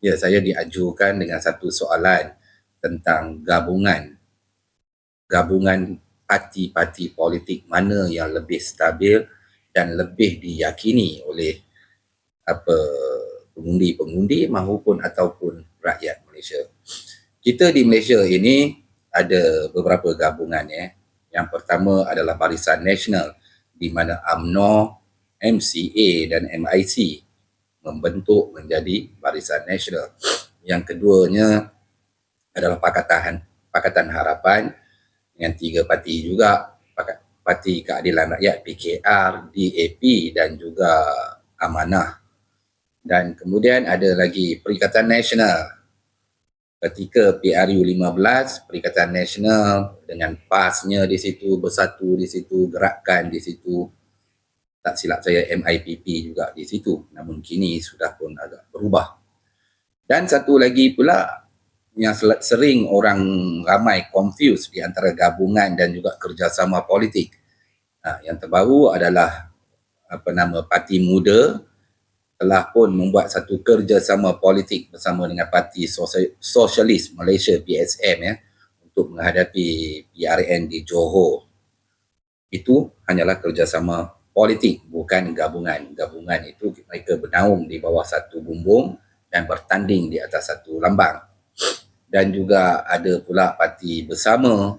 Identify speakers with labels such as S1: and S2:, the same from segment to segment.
S1: Ya, saya diajukan dengan satu soalan tentang gabungan parti-parti politik mana yang lebih stabil dan lebih diyakini oleh apa pengundi-pengundi maupun ataupun rakyat Malaysia. Kita di Malaysia ini ada beberapa gabungan ya. Yang pertama adalah Barisan Nasional di mana UMNO, MCA dan MIC membentuk menjadi Barisan Nasional. Yang keduanya adalah Pakatan Harapan dengan 3 parti juga, Parti Keadilan Rakyat PKR, DAP dan juga Amanah. Dan kemudian ada lagi Perikatan Nasional. Ketika PRU 15, Perikatan Nasional dengan PAS-nya di situ, Bersatu di situ, Gerakan di situ, tak silap saya MIPP juga di situ, namun kini sudah pun agak berubah. Dan satu lagi pula yang sering orang ramai confuse di antara gabungan dan juga kerjasama politik. Yang terbaru adalah Parti Muda telah pun membuat satu kerjasama politik bersama dengan Parti Sosialis Malaysia PSM ya, untuk menghadapi PRN di Johor. Itu hanyalah kerjasama politik, bukan gabungan. Gabungan itu mereka bernaung di bawah satu bumbung dan bertanding di atas satu lambang. Dan juga ada pula Parti Bersama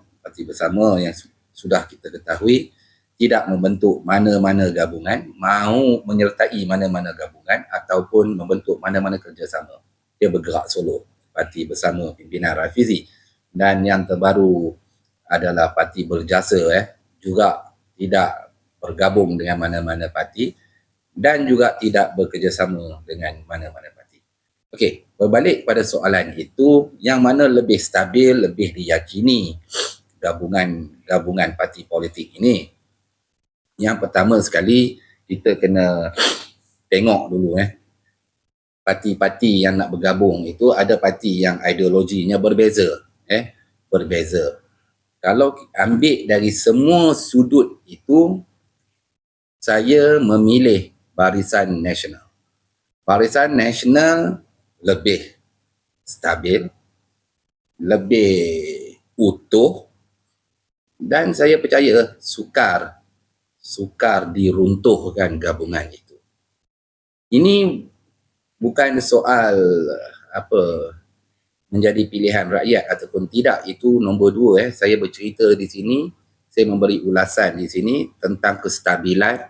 S1: yang sudah kita ketahui tidak membentuk mana-mana gabungan, mahu menyertai mana-mana gabungan ataupun membentuk mana-mana kerjasama. Dia bergerak solo, Parti Bersama pimpinan Rafizi. Dan yang terbaru adalah Parti Berjasa juga tidak bergabung dengan mana-mana parti dan juga tidak bekerjasama dengan mana-mana parti. Okey, berbalik pada soalan itu, yang mana lebih stabil, lebih diyakini gabungan parti politik ini? Yang pertama sekali, kita kena tengok dulu parti-parti yang nak bergabung itu ada parti yang ideologinya berbeza. Kalau ambil dari semua sudut itu, saya memilih Barisan Nasional. Barisan Nasional lebih stabil, lebih utuh, dan saya percaya sukar diruntuhkan gabungan itu. Ini bukan soal menjadi pilihan rakyat ataupun tidak, itu nombor 2. Saya bercerita di sini, saya memberi ulasan di sini tentang kestabilan,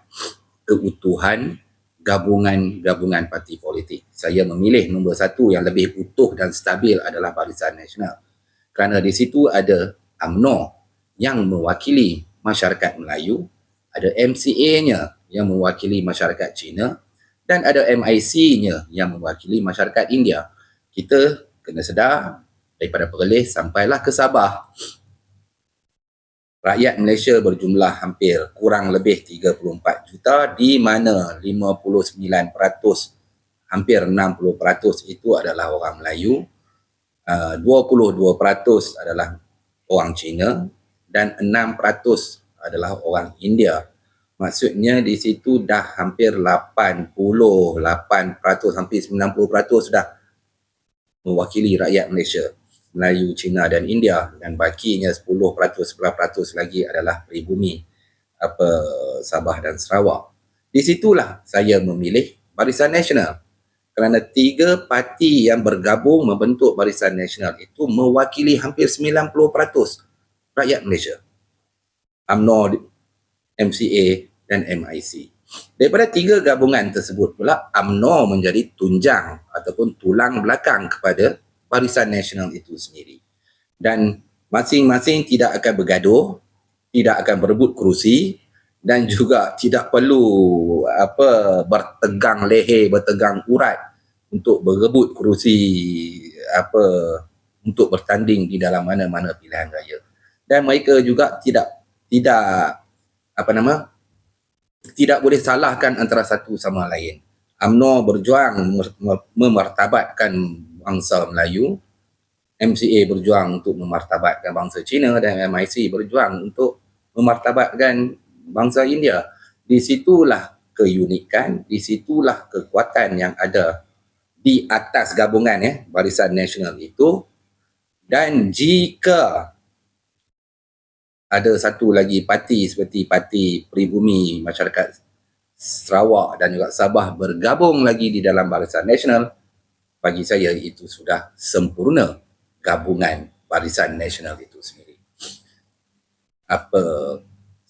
S1: keutuhan gabungan parti politik. Saya memilih nombor 1 yang lebih utuh dan stabil adalah Barisan Nasional. Kerana di situ ada UMNO yang mewakili masyarakat Melayu, ada MCA-nya yang mewakili masyarakat Cina, dan ada MIC-nya yang mewakili masyarakat India. Kita kena sedar, daripada Perlis sampailah ke Sabah, rakyat Malaysia berjumlah hampir kurang lebih 34 juta, di mana 59%, hampir 60% itu adalah orang Melayu, 22% adalah orang Cina, dan 6% adalah orang India. Maksudnya di situ dah hampir 88%, hampir 90% sudah mewakili rakyat Malaysia, Melayu, Cina dan India, dan bakinya 10%, 11% lagi adalah pribumi Sabah dan Sarawak. Di situlah saya memilih Barisan Nasional, kerana 3 parti yang bergabung membentuk Barisan Nasional itu mewakili hampir 90% rakyat Malaysia, UMNO, MCA dan MIC. Daripada 3 gabungan tersebut pula, UMNO menjadi tunjang ataupun tulang belakang kepada Barisan Nasional itu sendiri. Dan masing-masing tidak akan bergaduh, tidak akan berebut kerusi, dan juga tidak perlu bertegang leher, bertegang urat untuk berebut kerusi untuk bertanding di dalam mana-mana pilihan raya. Dan mereka juga tidak boleh salahkan antara satu sama lain. UMNO berjuang memartabatkan bangsa Melayu, MCA berjuang untuk memartabatkan bangsa Cina, dan MIC berjuang untuk memartabatkan bangsa India. Di situlah keunikan, di situlah kekuatan yang ada di atas gabungan Barisan Nasional itu, dan jika ada satu lagi parti seperti Parti Peribumi Masyarakat Sarawak dan juga Sabah bergabung lagi di dalam Barisan Nasional, bagi saya itu sudah sempurna gabungan Barisan Nasional itu sendiri.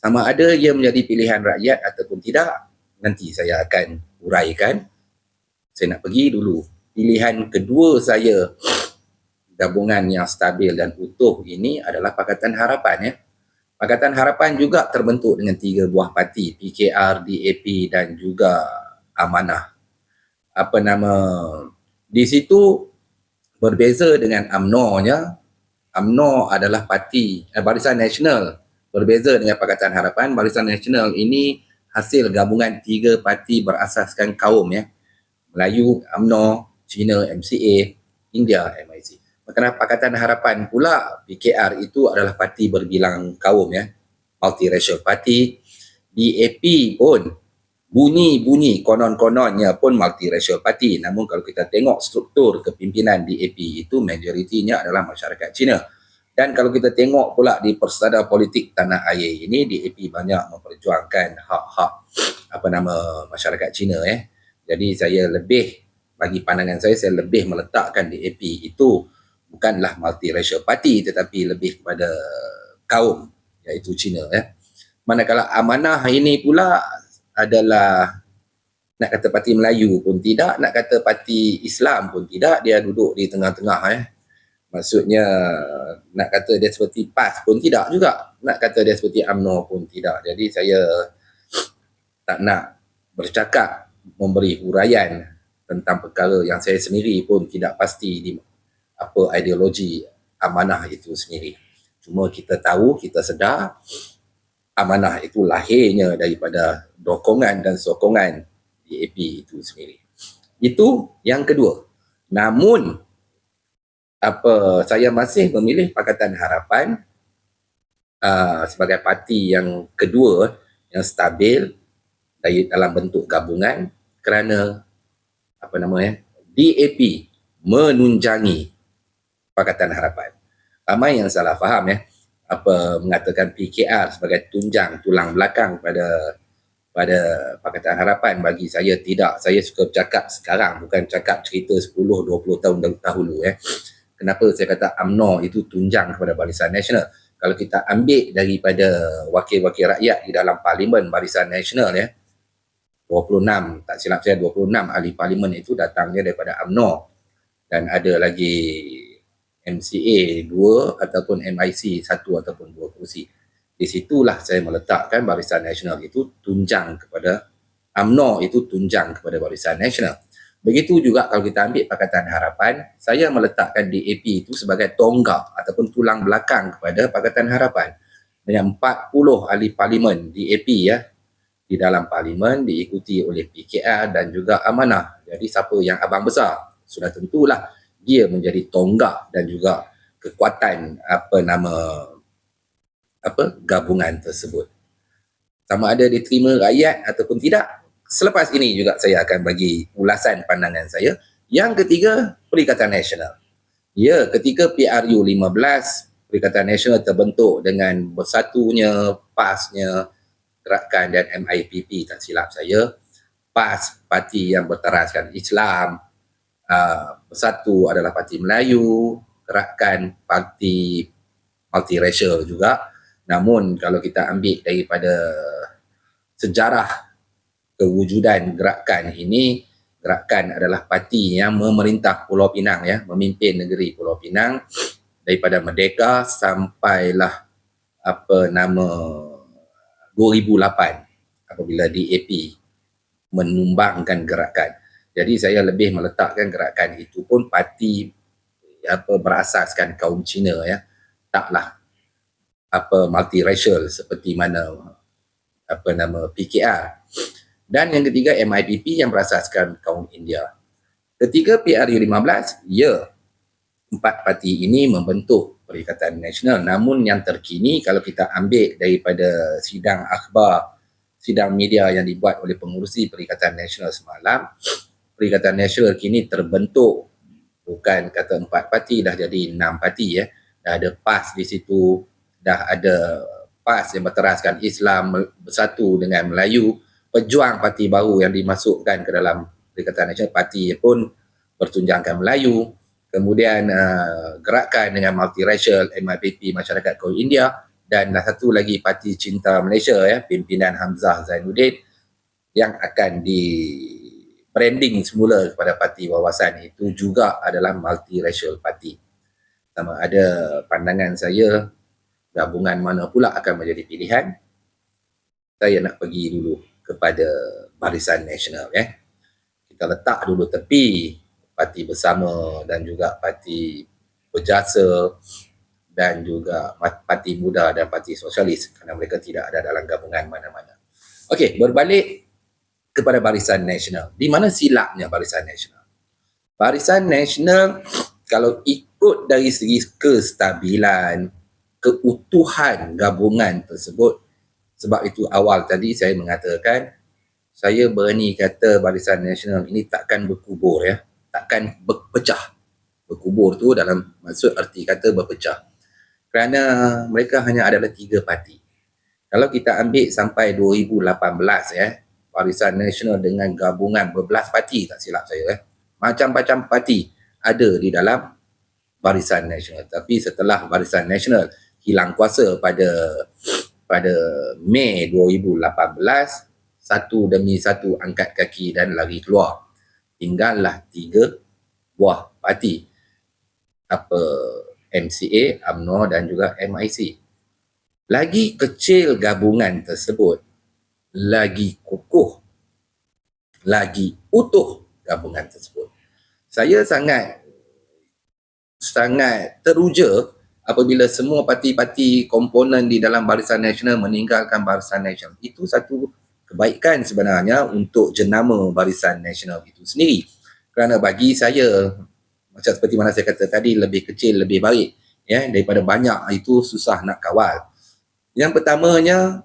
S1: Sama ada ia menjadi pilihan rakyat ataupun tidak, nanti saya akan uraikan. Saya nak pergi dulu. Pilihan kedua saya gabungan yang stabil dan utuh ini adalah Pakatan Harapan. Pakatan Harapan juga terbentuk dengan 3 buah parti, PKR, DAP dan juga Amanah. Di situ berbeza dengan UMNO-nya. UMNO adalah parti Barisan Nasional. Berbeza dengan Pakatan Harapan, Barisan Nasional ini hasil gabungan 3 parti berasaskan kaum Melayu, UMNO, Cina, MCA, India, MIC. Pakatan Harapan pula, PKR itu adalah parti berbilang kaum multiracial party. DAP pun bunyi-bunyi konon-kononnya pun multiracial party, namun kalau kita tengok struktur kepimpinan DAP itu majoritinya adalah masyarakat Cina. Dan kalau kita tengok pula di persada politik tanah air ini, DAP banyak memperjuangkan hak-hak masyarakat Cina Jadi saya lebih, bagi pandangan saya lebih meletakkan DAP itu bukanlah multiracial party tetapi lebih kepada kaum, iaitu Cina Manakala Amanah ini pula adalah, nak kata parti Melayu pun tidak, nak kata parti Islam pun tidak, dia duduk di tengah-tengah Maksudnya nak kata dia seperti PAS pun tidak juga, nak kata dia seperti UMNO pun tidak. Jadi saya tak nak bercakap, memberi huraian tentang perkara yang saya sendiri pun tidak pasti di apa ideologi Amanah itu sendiri. Cuma kita tahu, kita sedar Amanah itu lahirnya daripada dokongan dan sokongan DAP itu sendiri. Itu yang kedua. Namun saya masih memilih Pakatan Harapan sebagai parti yang kedua yang stabil dalam bentuk gabungan, kerana DAP menunjangi Pakatan Harapan. Ramai yang salah faham mengatakan PKR sebagai tunjang, tulang belakang pada Pakatan Harapan. Bagi saya tidak. Saya suka bercakap sekarang, bukan cakap cerita 10-20 tahun dahulu Kenapa saya kata UMNO itu tunjang kepada Barisan Nasional? Kalau kita ambil daripada wakil-wakil rakyat di dalam Parlimen Barisan Nasional 26, tak silap saya 26 ahli Parlimen itu datangnya daripada UMNO, dan ada lagi MCA 2 ataupun MIC 1 ataupun 2 kursi. Di situlah saya meletakkan Barisan Nasional itu tunjang kepada UMNO, itu tunjang kepada Barisan Nasional. Begitu juga kalau kita ambil Pakatan Harapan, saya meletakkan DAP itu sebagai tonggak ataupun tulang belakang kepada Pakatan Harapan. Dengan 40 ahli Parlimen DAP di dalam Parlimen, diikuti oleh PKR dan juga Amanah. Jadi siapa yang abang besar, sudah tentulah dia menjadi tonggak dan juga kekuatan gabungan tersebut. Sama ada diterima rakyat ataupun tidak, selepas ini juga saya akan bagi ulasan pandangan saya. Yang ketiga, Perikatan Nasional. Ya, ketika PRU 15, Perikatan Nasional terbentuk dengan bersatunya PAS-nya, Gerakan dan MIPP, tak silap saya. PAS, parti yang berteraskan Islam, Bersatu adalah Parti Melayu, Gerakan parti multiracial juga. Namun kalau kita ambil daripada sejarah kewujudan Gerakan ini, Gerakan adalah parti yang memerintah Pulau Pinang memimpin negeri Pulau Pinang daripada merdeka sampailah 2008 apabila DAP menumbangkan Gerakan. Jadi saya lebih meletakkan Gerakan itu pun parti berasaskan kaum Cina taklah multiracial seperti mana PKR. Dan yang ketiga, MIPP yang berasaskan kaum India. Ketika PRU 15, empat parti ini membentuk Perikatan Nasional. Namun yang terkini, kalau kita ambil daripada sidang akhbar, sidang media yang dibuat oleh pengurusi Perikatan Nasional semalam, Perikatan Nasional kini terbentuk bukan kata 4 parti, dah jadi 6 parti ya. Dah ada PAS di situ, dah ada PAS yang berteraskan Islam bersatu dengan Melayu, Pejuang parti baru yang dimasukkan ke dalam Perikatan Nasional, parti pun bertunjangkan Melayu. Kemudian gerakan dengan multiracial MIPP Masyarakat Kaum India, dan satu lagi Parti Cinta Malaysia ya, pimpinan Hamzah Zainuddin, yang akan di branding semula kepada parti wawasan itu juga adalah multiracial party. Sama ada pandangan saya gabungan mana pula akan menjadi pilihan, saya nak pergi dulu kepada Barisan Nasional ya. Kita letak dulu tepi Parti Bersama dan juga Parti Berjasa dan juga Parti Muda dan Parti Sosialis, kerana mereka tidak ada dalam gabungan mana-mana. Okey, berbalik kepada Barisan Nasional. Di mana silapnya Barisan Nasional? Barisan Nasional kalau ikut dari segi kestabilan, keutuhan gabungan tersebut, sebab itu awal tadi saya mengatakan, saya berani kata Barisan Nasional ini takkan berkubur ya, takkan berpecah. Berkubur tu dalam maksud erti kata berpecah. Kerana mereka hanya adalah 3 parti. Kalau kita ambil sampai 2018 ya, Barisan Nasional dengan gabungan berbelas parti, tak silap saya macam-macam parti ada di dalam Barisan Nasional. Tapi setelah Barisan Nasional hilang kuasa pada Mei 2018, satu demi satu angkat kaki dan lari keluar. Tinggallah 3 buah parti, MCA, UMNO dan juga MIC. Lagi kecil gabungan tersebut, lagi kukuh, lagi utuh gabungan tersebut. Saya sangat teruja apabila semua parti-parti komponen di dalam Barisan Nasional meninggalkan Barisan Nasional. Itu satu kebaikan sebenarnya untuk jenama Barisan Nasional itu sendiri. Kerana bagi saya, macam seperti mana saya kata tadi, lebih kecil lebih baik ya, daripada banyak itu susah nak kawal. Yang pertamanya,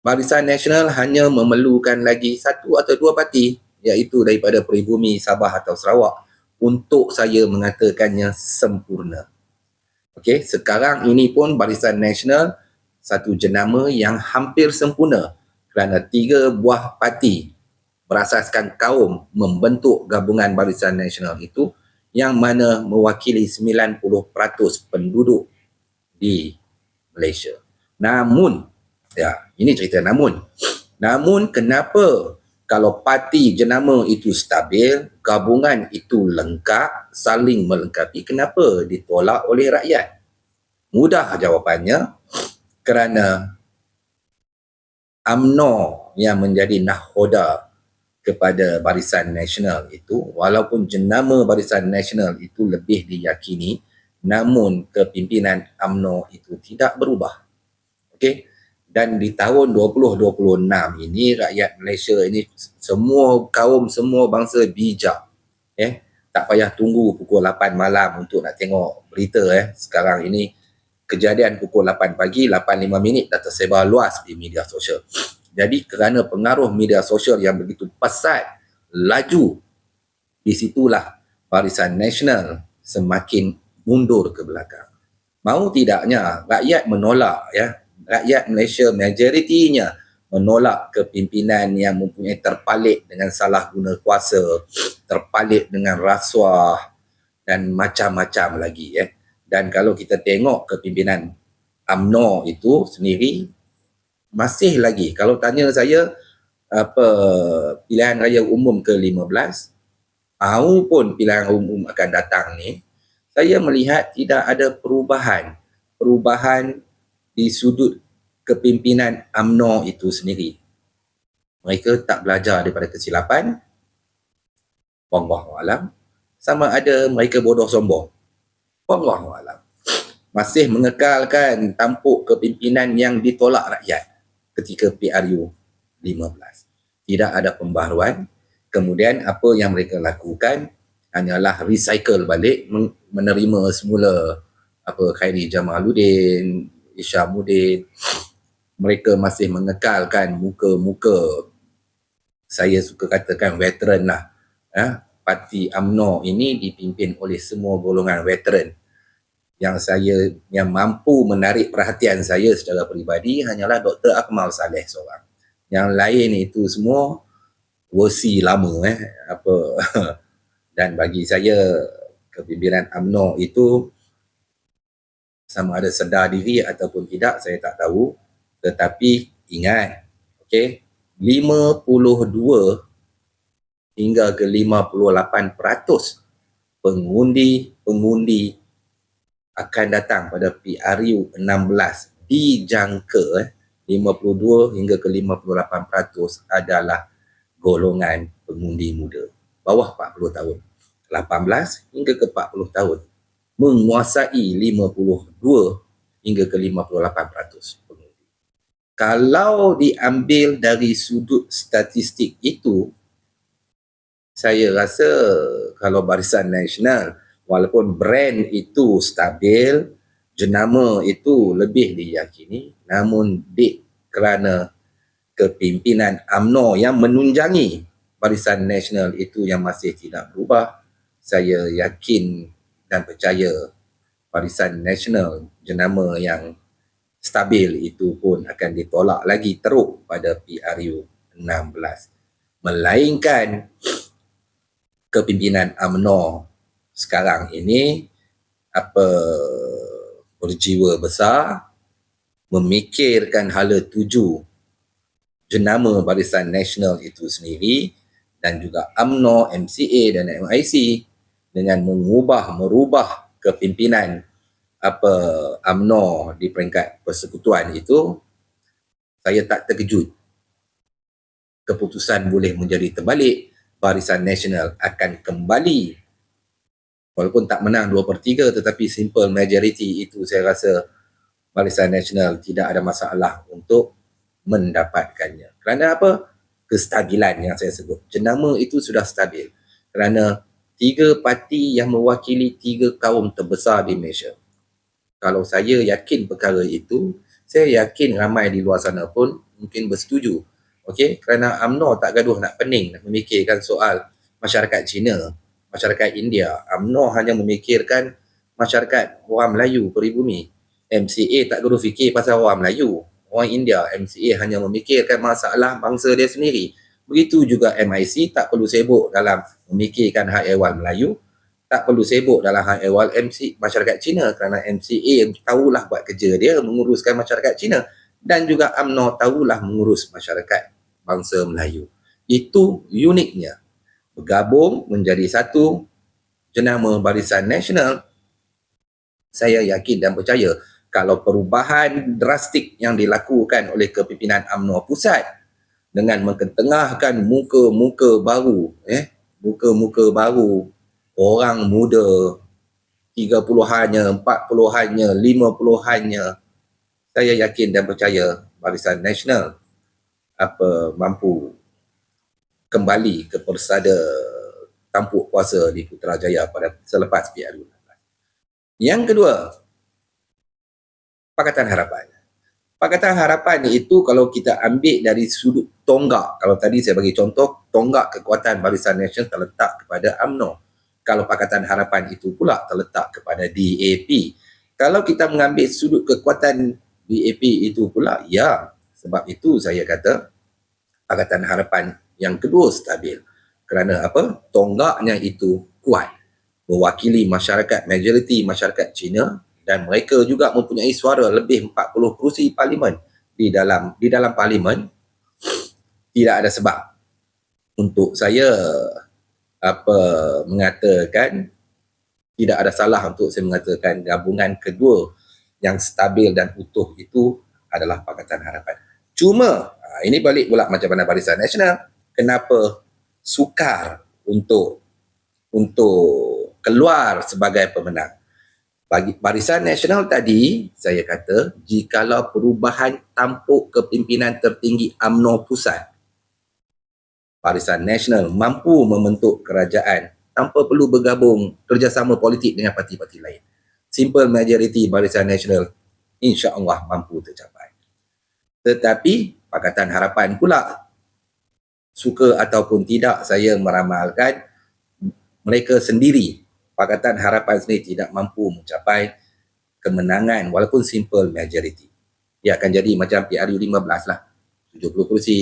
S1: Barisan Nasional hanya memerlukan lagi 1 atau 2 parti, iaitu daripada peribumi Sabah atau Sarawak, untuk saya mengatakannya sempurna. Okey, sekarang ini pun Barisan Nasional satu jenama yang hampir sempurna, kerana 3 buah parti berasaskan kaum membentuk gabungan Barisan Nasional itu, yang mana mewakili 90% penduduk di Malaysia. Namun, ya, ini cerita namun kenapa kalau parti jenama itu stabil, gabungan itu lengkap, saling melengkapi, kenapa ditolak oleh rakyat? Mudah jawapannya, kerana UMNO yang menjadi nakhoda kepada Barisan Nasional itu, walaupun jenama Barisan Nasional itu lebih diyakini, namun kepimpinan UMNO itu tidak berubah. Okey, dan di tahun 2026 ini, rakyat Malaysia ini semua kaum, semua bangsa bijak. Tak payah tunggu pukul 8 malam untuk nak tengok berita. Sekarang ini kejadian pukul 8 pagi, 8.05 minit dah tersebar luas di media sosial. Jadi kerana pengaruh media sosial yang begitu pesat, laju, di situlah Barisan Nasional semakin mundur ke belakang. Mau tidaknya rakyat menolak ya, rakyat Malaysia majoritinya menolak kepimpinan yang mempunyai terpalit dengan salah guna kuasa, terpalit dengan rasuah dan macam-macam lagi ya. Dan kalau kita tengok kepimpinan UMNO itu sendiri, masih lagi, kalau tanya saya pilihan raya umum ke-15 maupun pilihan umum akan datang ni, saya melihat tidak ada perubahan di sudut kepimpinan UMNO itu sendiri. Mereka tak belajar daripada kesilapan, wallahualam, sama ada mereka bodoh sombong, wallahualam. Masih mengekalkan tampuk kepimpinan yang ditolak rakyat ketika PRU 15. Tidak ada pembaharuan. Kemudian apa yang mereka lakukan hanyalah recycle balik, menerima semula Khairi Jamaluddin, Isyamuddin. Mereka masih mengekalkan muka-muka saya suka katakan veteran lah. Parti UMNO ini dipimpin oleh semua golongan veteran. Yang mampu menarik perhatian saya secara peribadi hanyalah Dr. Akmal Saleh seorang. Yang lain itu semua versi lama dan bagi saya kepimpinan UMNO itu sama ada sedar diri ataupun tidak saya tak tahu, tetapi ingat 52 hingga ke 58% pengundi akan datang pada PRU 16 dijangka 52 hingga ke 58% adalah golongan pengundi muda bawah 40 tahun, 18 hingga ke 40 tahun, menguasai 52 hingga ke 58% pengundi. Kalau diambil dari sudut statistik itu, saya rasa kalau Barisan Nasional, walaupun brand itu stabil, jenama itu lebih diyakini, namun kerana kepimpinan UMNO yang menunjangi Barisan Nasional itu yang masih tidak berubah, saya yakin dan percaya Barisan Nasional jenama yang stabil itu pun akan ditolak lagi teruk pada PRU 16. Melainkan kepimpinan UMNO sekarang ini berjiwa besar memikirkan hala tuju jenama Barisan Nasional itu sendiri dan juga UMNO, MCA dan MIC dengan merubah kepimpinan UMNO di peringkat persekutuan itu, saya tak terkejut keputusan boleh menjadi terbalik. Barisan Nasional akan kembali, walaupun tak menang 2/3 tetapi simple majority itu saya rasa Barisan Nasional tidak ada masalah untuk mendapatkannya. Kerana apa? Kestabilan yang saya sebut. Jenama itu sudah stabil. Kerana 3 parti yang mewakili 3 kaum terbesar di Malaysia. Kalau saya yakin perkara itu, saya yakin ramai di luar sana pun mungkin bersetuju. Kerana UMNO tak gaduh nak pening nak memikirkan soal masyarakat Cina, masyarakat India. UMNO hanya memikirkan masyarakat orang Melayu peribumi. MCA tak gaduh fikir pasal orang Melayu, orang India. MCA hanya memikirkan masalah bangsa dia sendiri. Begitu juga MIC tak perlu sibuk dalam memikirkan hak ehwal Melayu, tak perlu sibuk dalam hak ehwal masyarakat Cina, kerana MCA tahulah buat kerja dia menguruskan masyarakat Cina dan juga UMNO tahulah mengurus masyarakat bangsa Melayu. Itu uniknya. Bergabung menjadi satu jenama Barisan Nasional. Saya yakin dan percaya kalau perubahan drastik yang dilakukan oleh kepimpinan UMNO pusat dengan mengetengahkan muka-muka baru, orang muda 30-annya, 40-annya, 50-annya, saya yakin dan percaya Barisan Nasional mampu kembali ke persada tampuk kuasa di Putrajaya pada selepas PRU. Yang kedua, Pakatan Harapan. Pakatan Harapan itu kalau kita ambil dari sudut tonggak, kalau tadi saya bagi contoh, tonggak kekuatan Barisan Nasional terletak kepada UMNO. Kalau Pakatan Harapan itu pula terletak kepada DAP. Kalau kita mengambil sudut kekuatan DAP itu pula, ya, sebab itu saya kata Pakatan Harapan yang kedua stabil. Kerana apa? Tonggaknya itu kuat. Mewakili masyarakat, majoriti masyarakat Cina, dan mereka juga mempunyai suara lebih 40 kerusi parlimen. Di dalam parlimen tidak ada sebab untuk saya mengatakan, tidak ada salah untuk saya mengatakan gabungan kedua yang stabil dan utuh itu adalah Pakatan Harapan. Cuma ini balik pula macam mana Barisan Nasional, kenapa sukar untuk keluar sebagai pemenang. Bagi Barisan Nasional tadi, saya kata, jikalau perubahan tampuk kepimpinan tertinggi UMNO pusat, Barisan Nasional mampu membentuk kerajaan tanpa perlu bergabung kerjasama politik dengan parti-parti lain. Simple majority Barisan Nasional insya-Allah mampu tercapai. Tetapi Pakatan Harapan pula suka ataupun tidak, saya meramalkan mereka sendiri, Pakatan Harapan sendiri tidak mampu mencapai kemenangan walaupun simple majority. Ia akan jadi macam PRU 15 lah. 70 kursi,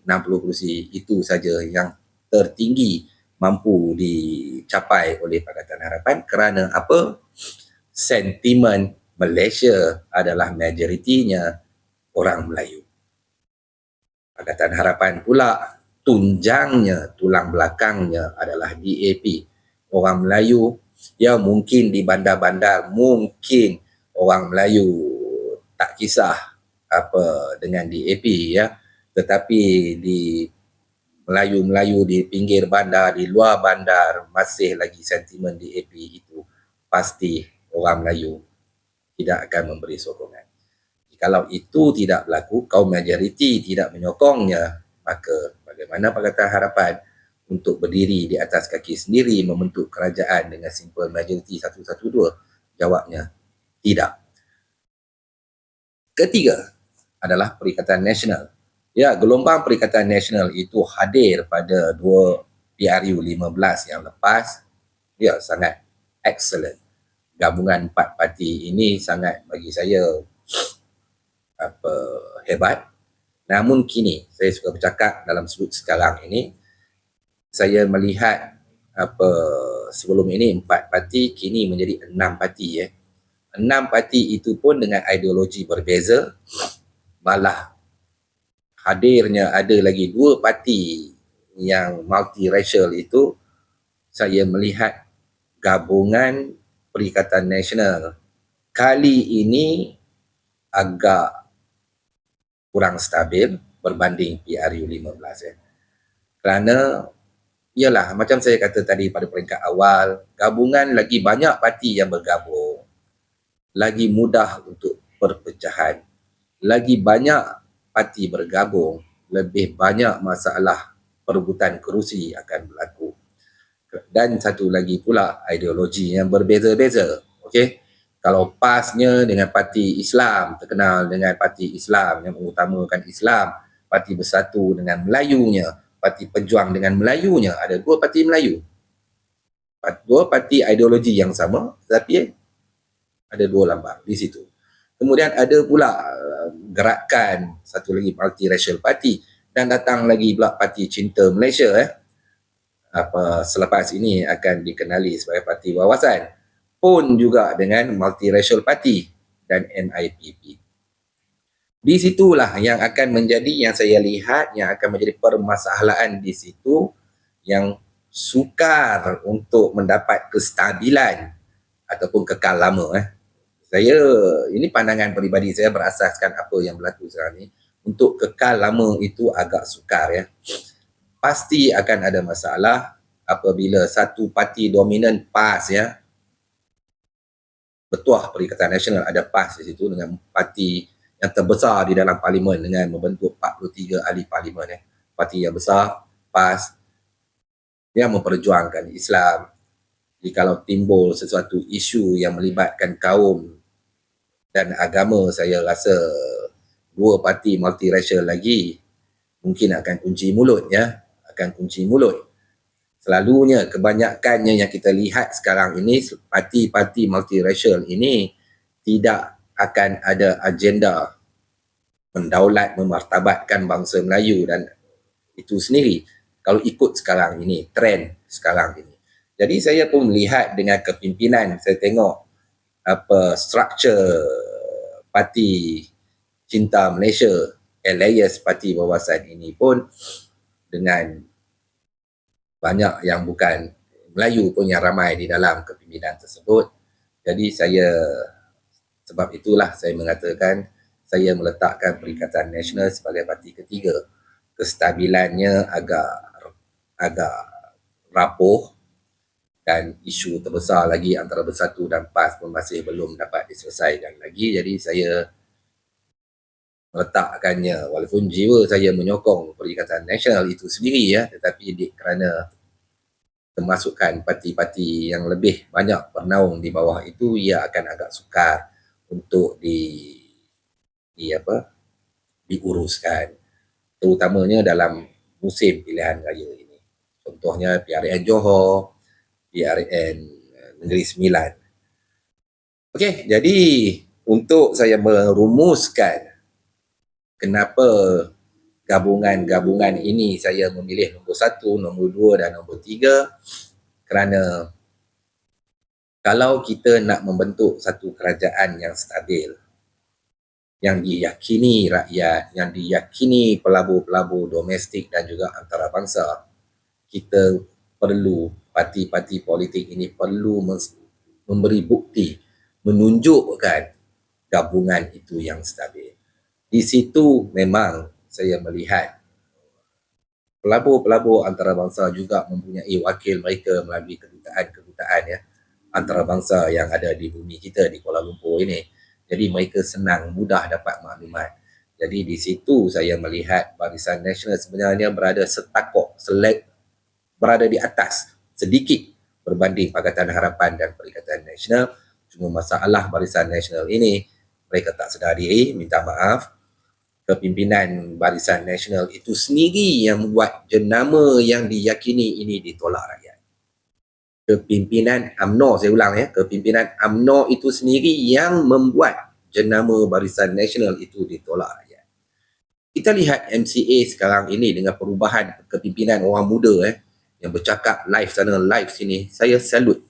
S1: 60 kursi, itu saja yang tertinggi mampu dicapai oleh Pakatan Harapan kerana apa? Sentimen Malaysia adalah majoritinya orang Melayu. Pakatan Harapan pula tunjangnya, tulang belakangnya adalah DAP. Orang Melayu, ya mungkin di bandar-bandar, mungkin orang Melayu tak kisah apa dengan DAP ya, tetapi di Melayu-Melayu di pinggir bandar, di luar bandar masih lagi sentimen DAP itu, pasti orang Melayu tidak akan memberi sokongan. Kalau itu tidak berlaku, kaum majoriti tidak menyokongnya, maka bagaimana Pakatan Harapan untuk berdiri di atas kaki sendiri membentuk kerajaan dengan simple majoriti 112? Jawabnya, tidak. Ketiga adalah Perikatan Nasional. Ya, gelombang Perikatan Nasional itu hadir pada 2 PRU 15 yang lepas. Ya, sangat excellent. Gabungan 4 parti ini sangat bagi saya hebat. Namun kini saya suka bercakap dalam sudut sekarang ini, saya melihat sebelum ini 4 parti, kini menjadi 6 parti. 6 parti itu pun dengan ideologi berbeza, malah hadirnya ada lagi 2 parti yang multiracial itu, saya melihat gabungan Perikatan Nasional kali ini agak kurang stabil berbanding PRU 15. Kerana, ialah macam saya kata tadi pada peringkat awal, gabungan lagi banyak parti yang bergabung, lagi mudah untuk perpecahan, lagi banyak parti bergabung, lebih banyak masalah perebutan kerusi akan berlaku. Dan satu lagi pula, ideologi yang berbeza-beza. Okey, kalau PASnya dengan parti Islam, terkenal dengan parti Islam yang mengutamakan Islam, parti Bersatu dengan Melayunya, parti Pejuang dengan Melayunya, ada 2 parti Melayu. 2 parti ideologi yang sama, tetapi ada 2 lambang di situ. Kemudian ada pula gerakan satu lagi multiracial party, dan datang lagi pula parti Cinta Malaysia selepas ini akan dikenali sebagai parti wawasan, pun juga dengan multiracial party dan MIPP. Di situlah yang akan menjadi, yang saya lihat yang akan menjadi permasalahan di situ, yang sukar untuk mendapat kestabilan ataupun kekal lama. Saya, ini pandangan peribadi saya berasaskan apa yang berlaku sekarang ni, untuk kekal lama itu agak sukar Pasti akan ada masalah apabila satu parti dominan PAS Betuah Perikatan Nasional ada PAS di situ dengan parti yang terbesar di dalam parlimen dengan membentuk 43 ahli parlimen Parti yang besar, PAS, yang memperjuangkan Islam. Jadi kalau timbul sesuatu isu yang melibatkan kaum dan agama, saya rasa 2 parti multiracial lagi mungkin akan kunci mulut akan kunci mulut. Selalunya kebanyakannya yang kita lihat sekarang ini, parti-parti multiracial ini tidak akan ada agenda mendaulat, memartabatkan bangsa Melayu dan itu sendiri kalau ikut sekarang ini, trend sekarang ini. Jadi saya pun melihat dengan kepimpinan, saya tengok structure parti Cinta Malaysia, alias parti wawasan ini pun dengan banyak yang bukan Melayu pun yang ramai di dalam kepimpinan tersebut. Jadi sebab itulah saya mengatakan saya meletakkan Perikatan Nasional sebagai parti ketiga. Kestabilannya agak rapuh dan isu terbesar lagi antara Bersatu dan PAS pun masih belum dapat diselesaikan lagi. Jadi saya meletakkannya, walaupun jiwa saya menyokong Perikatan Nasional itu sendiri tetapi kerana termasukkan parti-parti yang lebih banyak bernaung di bawah itu, ia akan agak sukar untuk diuruskan, terutamanya dalam musim pilihan raya ini. Contohnya PRN Johor, PRN Negeri Sembilan. Okey, jadi untuk saya merumuskan kenapa gabungan-gabungan ini saya memilih nombor 1, nombor 2 dan nombor 3, kerana kalau kita nak membentuk satu kerajaan yang stabil, yang diyakini rakyat, yang diyakini pelabur-pelabur domestik dan juga antarabangsa, kita perlu, parti-parti politik ini perlu memberi bukti, menunjukkan gabungan itu yang stabil. Di situ memang saya melihat pelabur-pelabur antarabangsa juga mempunyai wakil mereka melalui kedutaan-kedutaan antarabangsa yang ada di bumi kita di Kuala Lumpur ini. Jadi mereka senang, mudah dapat maklumat. Jadi di situ saya melihat Barisan Nasional sebenarnya berada setakuk, berada di atas sedikit berbanding Pakatan Harapan dan Perikatan Nasional. Cuma masalah Barisan Nasional ini, mereka tak sedar diri, minta maaf. Kepimpinan Barisan Nasional itu sendiri yang membuat jenama yang diyakini ini ditolak rakyat. Kepimpinan UMNO, saya ulang kepimpinan UMNO itu sendiri yang membuat jenama Barisan Nasional itu ditolak rakyat. Kita lihat MCA sekarang ini dengan perubahan kepimpinan orang muda yang bercakap live sana, live sini, saya salut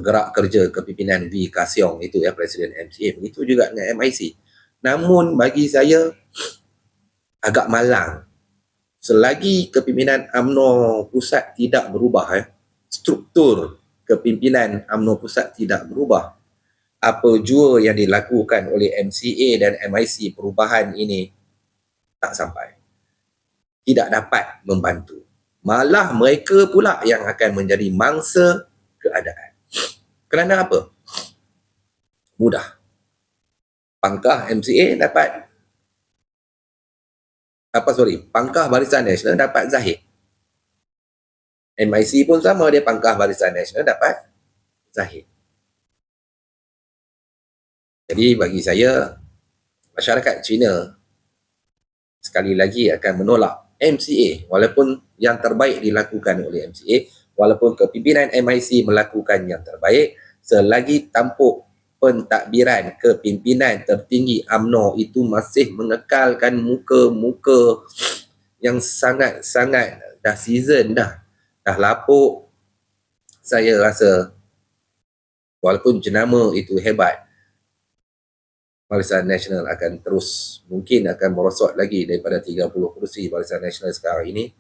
S1: gerak kerja kepimpinan V. Kasyong itu Presiden MCA. Begitu juga dengan MIC. Namun bagi saya agak malang selagi kepimpinan UMNO pusat tidak berubah, struktur kepimpinan UMNO pusat tidak berubah, apa jua yang dilakukan oleh MCA dan MIC perubahan ini tak sampai, tidak dapat membantu, malah mereka pula yang akan menjadi mangsa keadaan. Kerana apa? Mudah, pangkah MCA dapat pangkah Barisan Nasional dapat Zahid. MIC pun sama, dia pangkah Barisan Nasional dapat Zahid. Jadi bagi saya, masyarakat Cina sekali lagi akan menolak MCA walaupun yang terbaik dilakukan oleh MCA, walaupun kepimpinan MIC melakukan yang terbaik, selagi tampuk pentadbiran kepimpinan tertinggi UMNO itu masih mengekalkan muka-muka yang sangat-sangat dah season dah lapuk, saya rasa walaupun jenama itu hebat, Barisan Nasional akan terus, mungkin akan merosot lagi daripada 30 kerusi Barisan Nasional sekarang ini,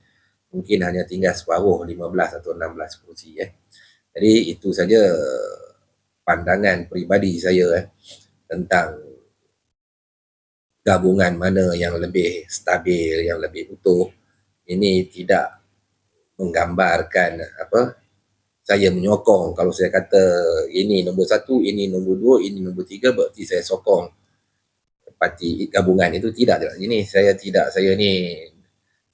S1: mungkin hanya tinggal separuh, 15 atau 16 kerusi. Jadi itu saja pandangan peribadi saya tentang gabungan mana yang lebih stabil, yang lebih utuh. Ini tidak menggambarkan saya menyokong. Kalau saya kata ini nombor 1, ini nombor 2, ini nombor 3, berarti saya sokong parti gabungan itu. Tidak. Ini saya ni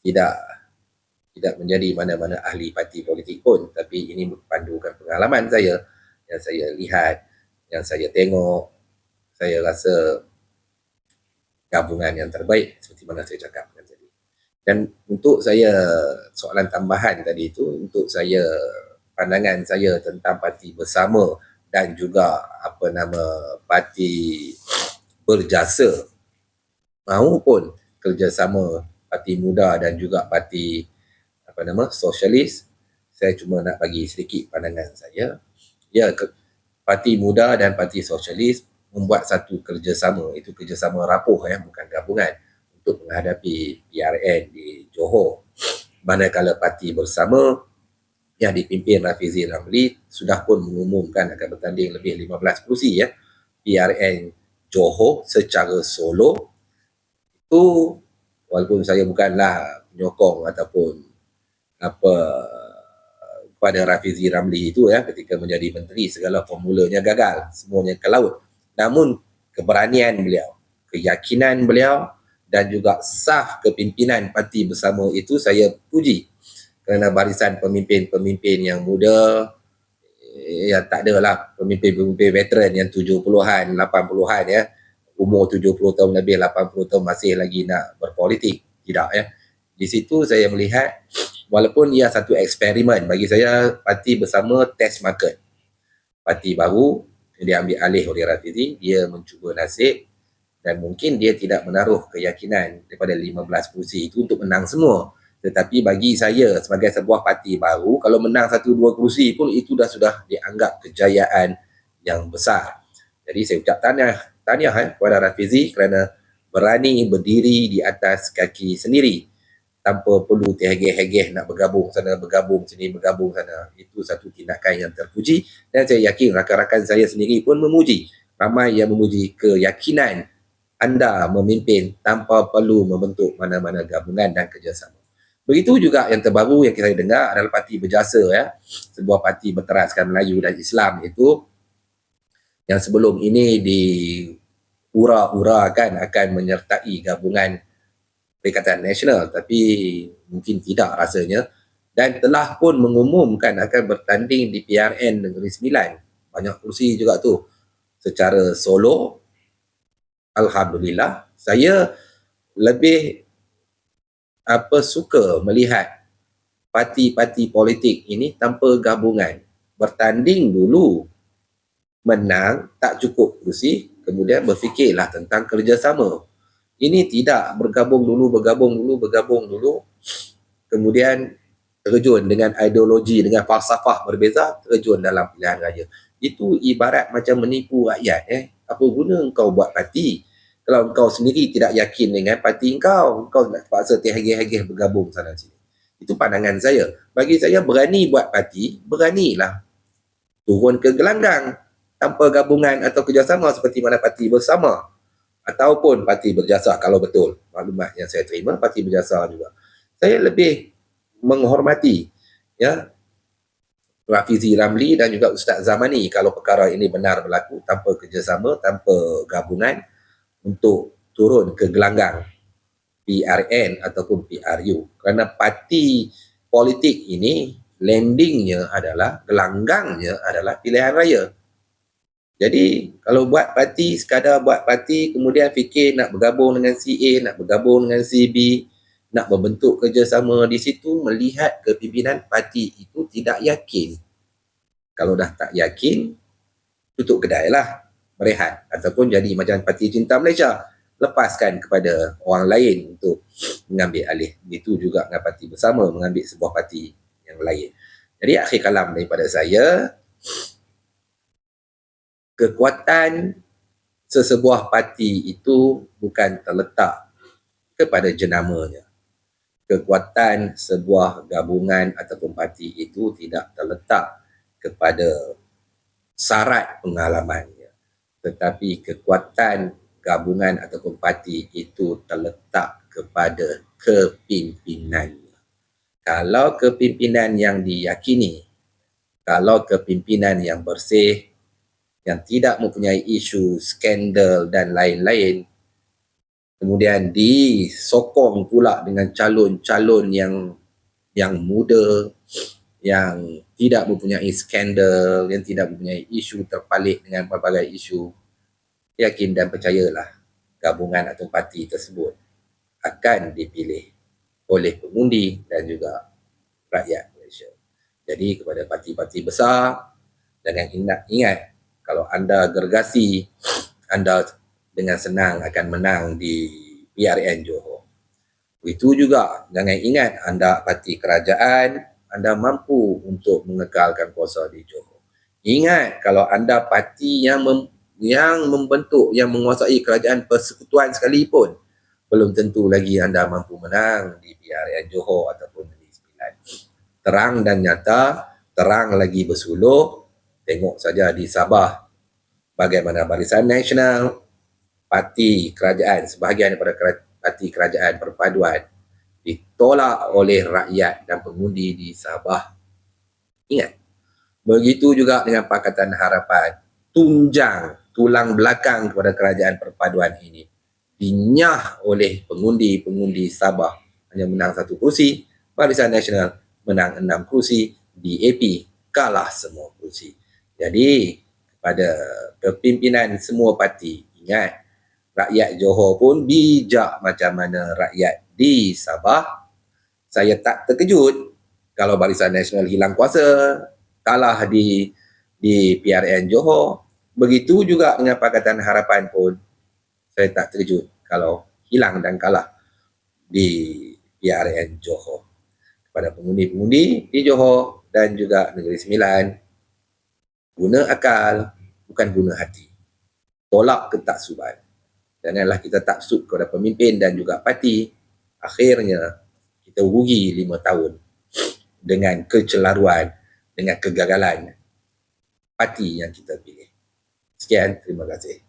S1: tidak menjadi mana-mana ahli parti politik pun, tapi ini pandukan pengalaman saya yang saya lihat, yang saya tengok. Saya rasa gabungan yang terbaik seperti mana saya cakap tadi. Dan untuk saya, soalan tambahan tadi itu, untuk saya, pandangan saya tentang parti bersama dan juga parti berjasa maupun kerjasama parti muda dan juga parti sosialis, saya cuma nak bagi sedikit pandangan saya. Parti muda dan parti sosialis membuat satu kerjasama, itu kerjasama rapuh bukan gabungan, untuk menghadapi PRN di Johor. Manakala parti bersama yang dipimpin Rafizi Ramli sudah pun mengumumkan akan bertanding lebih 15 kerusi PRN Johor secara solo. Itu walaupun saya bukanlah penyokong ataupun kepada Rafizi Ramli itu ketika menjadi menteri, segala formulanya gagal, semuanya ke laut. Namun keberanian beliau, keyakinan beliau dan juga saf kepimpinan parti bersama itu saya puji, kerana barisan pemimpin-pemimpin yang muda, tak adalah pemimpin-pemimpin veteran yang 70-an, 80-an umur 70 tahun lebih, 80 tahun masih lagi nak berpolitik. Tidak Di situ saya melihat walaupun ia satu eksperimen, bagi saya Parti Bersama test market. Parti baru dia ambil alih oleh Rafizi, dia mencuba nasib dan mungkin dia tidak menaruh keyakinan daripada 15 kursi itu untuk menang semua. Tetapi bagi saya sebagai sebuah parti baru, kalau menang 1-2 kursi pun itu sudah dianggap kejayaan yang besar. Jadi saya ucap tahniah kepada Rafizi kerana berani berdiri di atas kaki sendiri tanpa perlu terhegeh-hegeh nak bergabung sana, bergabung sini, bergabung sana. Itu satu tindakan yang terpuji dan saya yakin rakan-rakan saya sendiri pun memuji. Ramai yang memuji keyakinan anda memimpin tanpa perlu membentuk mana-mana gabungan dan kerjasama. Begitu juga yang terbaru yang kita dengar adalah Parti Berjasa, sebuah parti berteraskan Melayu dan Islam itu yang sebelum ini diura-urakan akan menyertai gabungan Perikatan Nasional, tapi mungkin tidak rasanya, dan telah pun mengumumkan akan bertanding di PRN Negeri Sembilan. Banyak kursi juga tu secara solo. Alhamdulillah, saya lebih suka melihat parti-parti politik ini tanpa gabungan. Bertanding dulu, menang, tak cukup kursi, kemudian berfikirlah tentang kerjasama. Ini tidak bergabung dulu, kemudian terjun dengan ideologi, dengan falsafah berbeza, terjun dalam pilihan raya. Itu ibarat macam menipu rakyat. Apa guna engkau buat parti kalau engkau sendiri tidak yakin dengan parti engkau nak terpaksa terhegeh-hegeh bergabung sana sini. Itu pandangan saya. Bagi saya, berani buat parti, beranilah turun ke gelanggang tanpa gabungan atau kerjasama seperti mana Parti Bersama ataupun Parti Berjasa. Kalau betul maklumat yang saya terima, Parti Berjasa juga, saya lebih menghormati Rafizi Ramli dan juga Ustaz Zamani kalau perkara ini benar berlaku tanpa kerjasama, tanpa gabungan untuk turun ke gelanggang PRN ataupun PRU. Kerana parti politik ini landingnya adalah, gelanggangnya adalah pilihan raya. Jadi kalau buat parti, sekadar buat parti, kemudian fikir nak bergabung dengan si A, nak bergabung dengan si B, nak membentuk kerjasama, di situ melihat kepimpinan parti itu tidak yakin. Kalau dah tak yakin, tutup kedai lah, berehat. Ataupun jadi macam Parti Cinta Malaysia, lepaskan kepada orang lain untuk mengambil alih. Itu juga dengan Parti Bersama mengambil sebuah parti yang lain. Jadi akhir kalam daripada saya, kekuatan sesebuah parti itu bukan terletak kepada jenamanya. Kekuatan sebuah gabungan ataupun parti itu tidak terletak kepada syarat pengalamannya. Tetapi kekuatan gabungan ataupun parti itu terletak kepada kepimpinannya. Kalau kepimpinan yang diyakini, kalau kepimpinan yang bersih, yang tidak mempunyai isu skandal dan lain-lain, kemudian disokong pula dengan calon-calon yang muda, yang tidak mempunyai skandal, yang tidak mempunyai isu terpalit dengan pelbagai isu, yakin dan percayalah gabungan atau parti tersebut akan dipilih oleh pengundi dan juga rakyat Malaysia. Jadi kepada parti-parti besar, jangan ingat kalau anda gergasi, anda dengan senang akan menang di PRN Johor. Itu juga jangan ingat anda parti kerajaan, anda mampu untuk mengekalkan kuasa di Johor. Ingat kalau anda parti yang membentuk, yang menguasai kerajaan persekutuan sekalipun, belum tentu lagi anda mampu menang di PRN Johor ataupun Negeri Sembilan. Terang dan nyata, terang lagi bersuluh. Tengok saja di Sabah bagaimana Barisan Nasional, parti kerajaan, sebahagian daripada parti kerajaan perpaduan ditolak oleh rakyat dan pengundi di Sabah. Ingat, begitu juga dengan Pakatan Harapan, tunjang tulang belakang kepada kerajaan perpaduan ini dinyah oleh pengundi-pengundi Sabah, hanya menang 1 kursi, Barisan Nasional menang 6 kursi, DAP kalah semua kursi. Jadi pada kepimpinan semua parti, ingat, rakyat Johor pun bijak macam mana rakyat di Sabah. Saya tak terkejut kalau Barisan Nasional hilang kuasa, kalah di PRN Johor. Begitu juga dengan Pakatan Harapan pun, saya tak terkejut kalau hilang dan kalah di PRN Johor. Kepada pengundi-pengundi di Johor dan juga Negeri Sembilan, guna akal, bukan guna hati. Tolak ketaksuban. Janganlah kita taksub kepada pemimpin dan juga parti. Akhirnya, kita rugi 5 tahun dengan kecelaruan, dengan kegagalan parti yang kita pilih. Sekian, terima kasih.